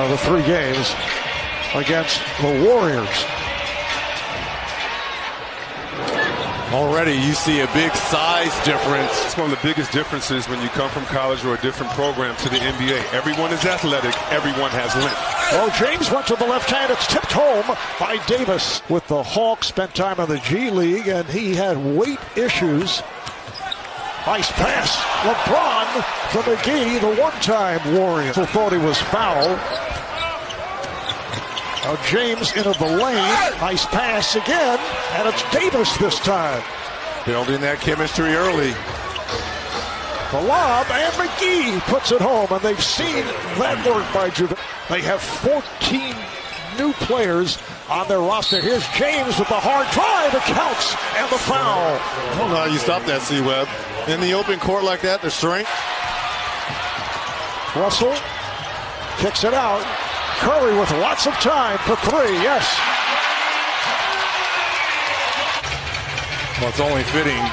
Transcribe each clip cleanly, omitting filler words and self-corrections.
the 3 games against the Warriors. Already you see a big size difference. It's one of the biggest differences when you come from college or a different program to the NBA. Everyone is athletic. Everyone has length. Well, James went to the left hand. It's tipped home by Davis. With the Hawks, spent time in the G League, and he had weight issues. Nice pass. LeBron for McGee, the one-time Warrior, who thought he was foul. Now James into the lane. Nice pass again, and it's Davis this time. Building that chemistry early. The lob, and McGee puts it home, and they've seen that work by Juve. They have 14 new players on their roster. Here's James with the hard drive. It counts, and the foul. I don't know how you stop that, C-Web. In the open court like that, the strength. Russell kicks it out. Curry with lots of time for 3, yes. Well, it's only fitting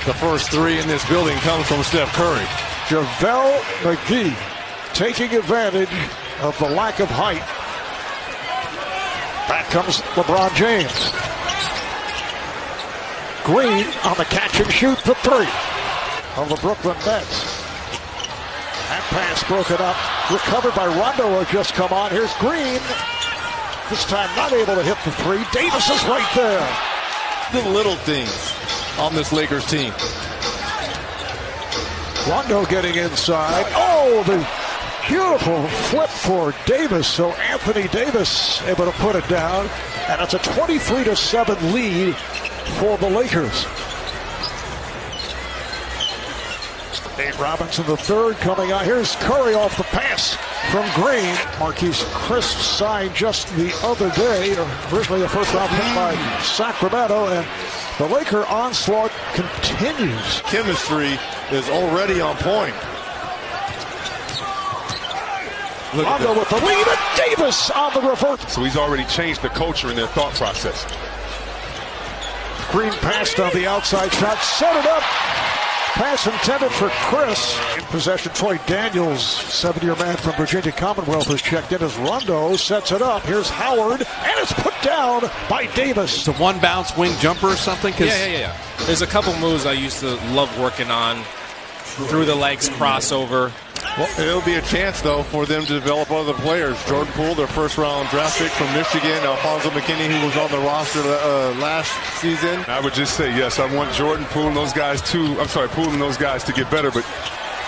the first 3 in this building comes from Steph Curry. JaVale McGee taking advantage of the lack of height. Back comes LeBron James. Green on the catch and shoot for 3 of the Brooklyn Nets. That pass broken up, recovered by Rondo, who just come on. Here's Green. This time not able to hit the 3. Davis is right there. The little things on this Lakers team. Rondo getting inside. Oh, the beautiful flip for Davis. So Anthony Davis able to put it down. And it's a 23-7 lead for the Lakers. Nate Robinson the third coming out. Here's Curry off the pass from Green. Marquise Crisp signed just the other day, originally a first-round pick by Sacramento, and the Laker onslaught continues. Chemistry is already on point. Rondo with the lead, and Davis on the revert. So he's already changed the culture in their thought process. Green passed on the outside shot, set it up. Pass intended for Chris. In possession, Troy Daniels, 7-year man from Virginia Commonwealth, has checked in as Rondo sets it up. Here's Howard, and it's put down by Davis. The one bounce wing jumper or something? Yeah. There's a couple moves I used to love working on. Through the legs, crossover. Well, it'll be a chance, though, for them to develop other players. Jordan Poole, their first-round draft pick from Michigan. Alfonso McKinney, who was on the roster last season. I would just say, yes, I want Jordan Poole and those guys Poole and those guys to get better, but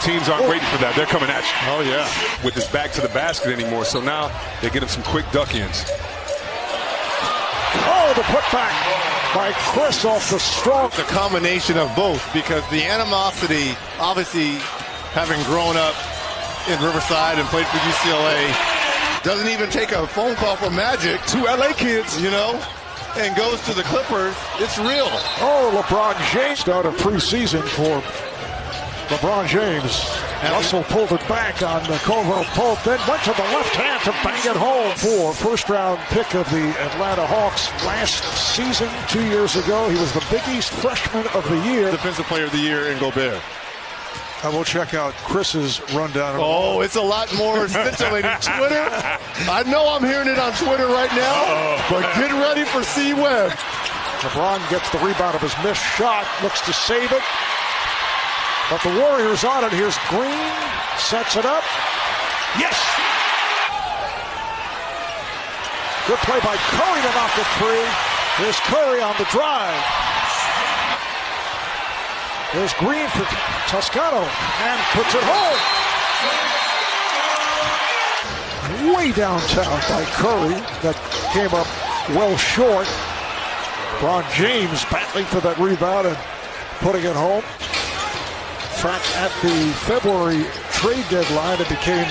teams aren't waiting for that. They're coming at you. Oh, yeah. With his back to the basket anymore, so now they get him some quick duck-ins. Oh, the putback by Chris off the strong. It's a combination of both, because the animosity, obviously, having grown up in Riverside and played for UCLA, doesn't even take a phone call from Magic, 2 LA kids, you know, and goes to the Clippers. It's real. Oh, LeBron James started preseason for LeBron James. Russell pulled it back on the Caldwell Pope, then went to the left hand to bang it home for first-round pick of the Atlanta Hawks last season, 2 years ago. He was the Big East Freshman of the Year. Defensive Player of the Year in Gobert. I will check out Chris's rundown. Oh, it's a lot more scintillating. Twitter. I know I'm hearing it on Twitter right now, but get ready for C-Web. LeBron gets the rebound of his missed shot, looks to save it. But the Warriors on it. Here's Green, sets it up. Yes! Good play by Curry to knock it free. Here's Curry on the drive. There's Green for Toscano, and puts it home. Way downtown by Curry. That came up well short. LeBron James battling for that rebound and putting it home. In fact, at the February trade deadline, it became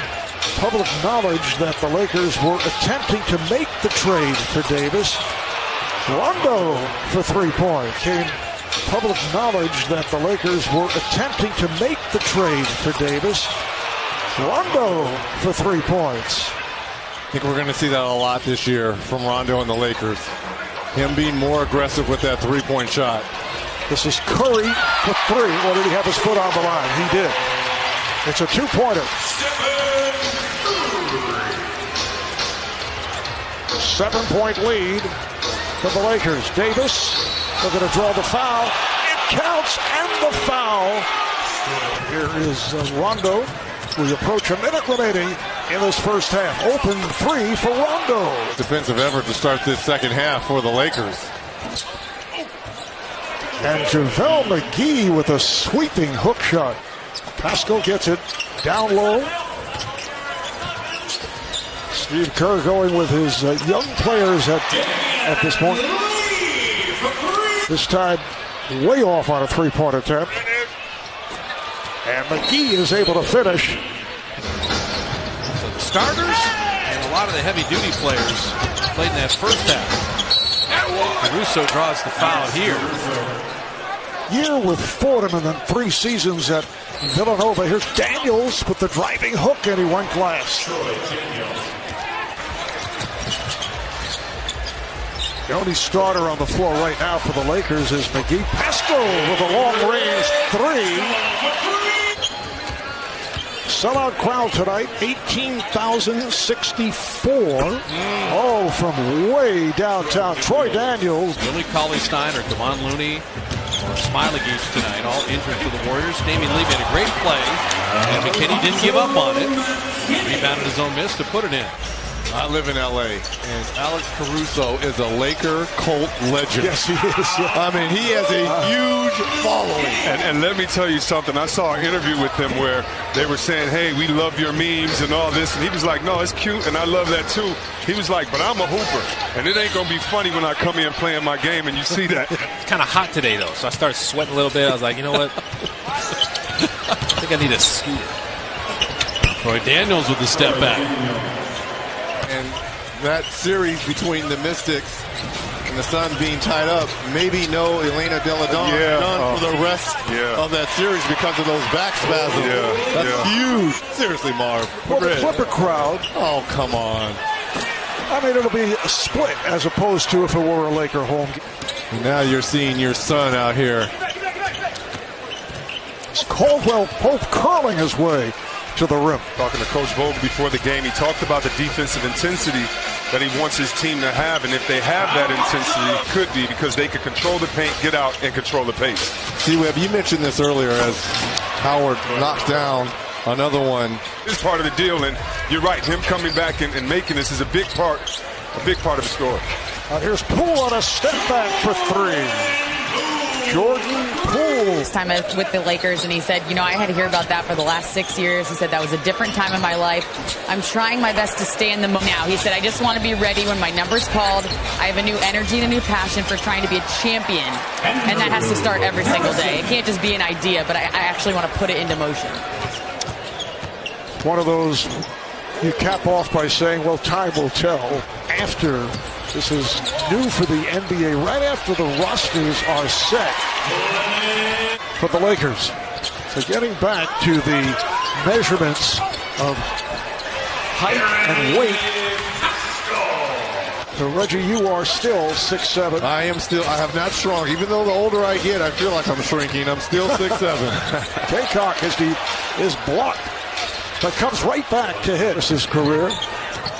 public knowledge that the Lakers were attempting to make the trade for Davis. Rondo for 3 points. Came public knowledge that the Lakers were attempting to make the trade for Davis. Rondo for 3 points. I think we're going to see that a lot this year from Rondo and the Lakers. Him being more aggressive with that three-point shot. This is Curry for 3. Or did he have his foot on the line? He did. It's a 2-pointer. 7-point lead for the Lakers. Davis, they're going to draw the foul. It counts, and the foul. Here is Rondo. We approach a minute remaining in this first half. Open three for Rondo. Defensive effort to start this second half for the Lakers. And JaVale McGee with a sweeping hook shot. Pascal gets it down low. Steve Kerr going with his young players at this point. This time way off on a three-point attempt. And McGee is able to finish. So the starters and a lot of the heavy-duty players played in that first half. Caruso draws the foul here. Year with Fordham and then 3 seasons at Villanova. Here's Daniels with the driving hook, and he went glass. The only starter on the floor right now for the Lakers is McGee. Pascal with a long-range 3. Sellout crowd tonight, 18,064. Oh, from way downtown. Troy Daniels. Willie Cauley-Stein or Kevon Looney or Smiley Geach tonight, all injured for the Warriors. Damian Lee made a great play, and McKinney didn't give up on it. Rebounded his own miss to put it in. I live in L.A., and Alex Caruso is a Laker cult legend. Yes, he is. I mean, he has a huge following. And let me tell you something. I saw an interview with him where they were saying, hey, we love your memes and all this. And he was like, no, it's cute, and I love that too. He was like, but I'm a hooper, and it ain't going to be funny when I come in playing my game, and you see that. It's kind of hot today, though, so I started sweating a little bit. I was like, you know what? I think I need a scooter. Troy Daniels with the step back. And that series between the Mystics and the Sun being tied up, maybe no Elena Delle Donne done for the rest of that series because of those back spasms. That's huge. Seriously, Marv. Well, the Clipper crowd. Oh, come on. I mean, it'll be a split as opposed to if it were a Laker home game. And now you're seeing your son out here. It's Caldwell Pope curling his way to the rim. Talking to Coach Vogel before the game, he talked about the defensive intensity that he wants his team to have, and if they have that intensity, it could be because they could control the paint, get out, and control the pace. C-Web, you mentioned this earlier as Howard knocks down another one. This is part of the deal, and you're right, him coming back and making this is a big part of the story. Here's Poole on a step back for 3. Jordan Poole. This time with the Lakers, and he said, you know, I had to hear about that for the last 6 years. He said that was a different time in my life. I'm trying my best to stay in the moment now. He said, I just want to be ready when my number's called. I have a new energy and a new passion for trying to be a champion, and that has to start every single day. It can't just be an idea, but I actually want to put it into motion. One of those you cap off by saying, well, time will tell. After this is new for the NBA, right after the rosters are set for the Lakers. So getting back to the measurements of height and weight. So Reggie, you are still 6'7". I have not shrunk. Even though the older I get, I feel like I'm shrinking. I'm still 6'7". Taycock is blocked, but comes right back to hit his career.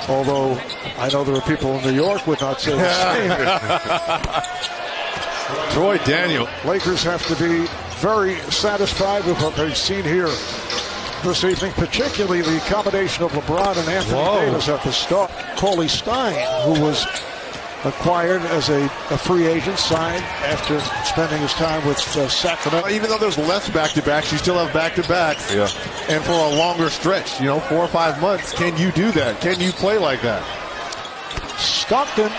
Although I know there are people in New York would not say the same. Troy Daniel. Lakers have to be very satisfied with what they've seen here this evening, particularly the combination of LeBron and Anthony Davis at the start. Cauley-Stein, who was acquired as a free agent, signed after spending his time with Sacramento. Even though there's less back-to-backs, you still have back-to-backs. Yeah. And for a longer stretch, 4 or 5 months, can you do that? Can you play like that? Stockton.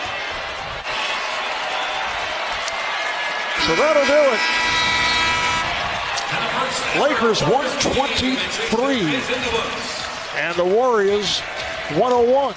So that'll do it. Lakers 123 and the Warriors 101.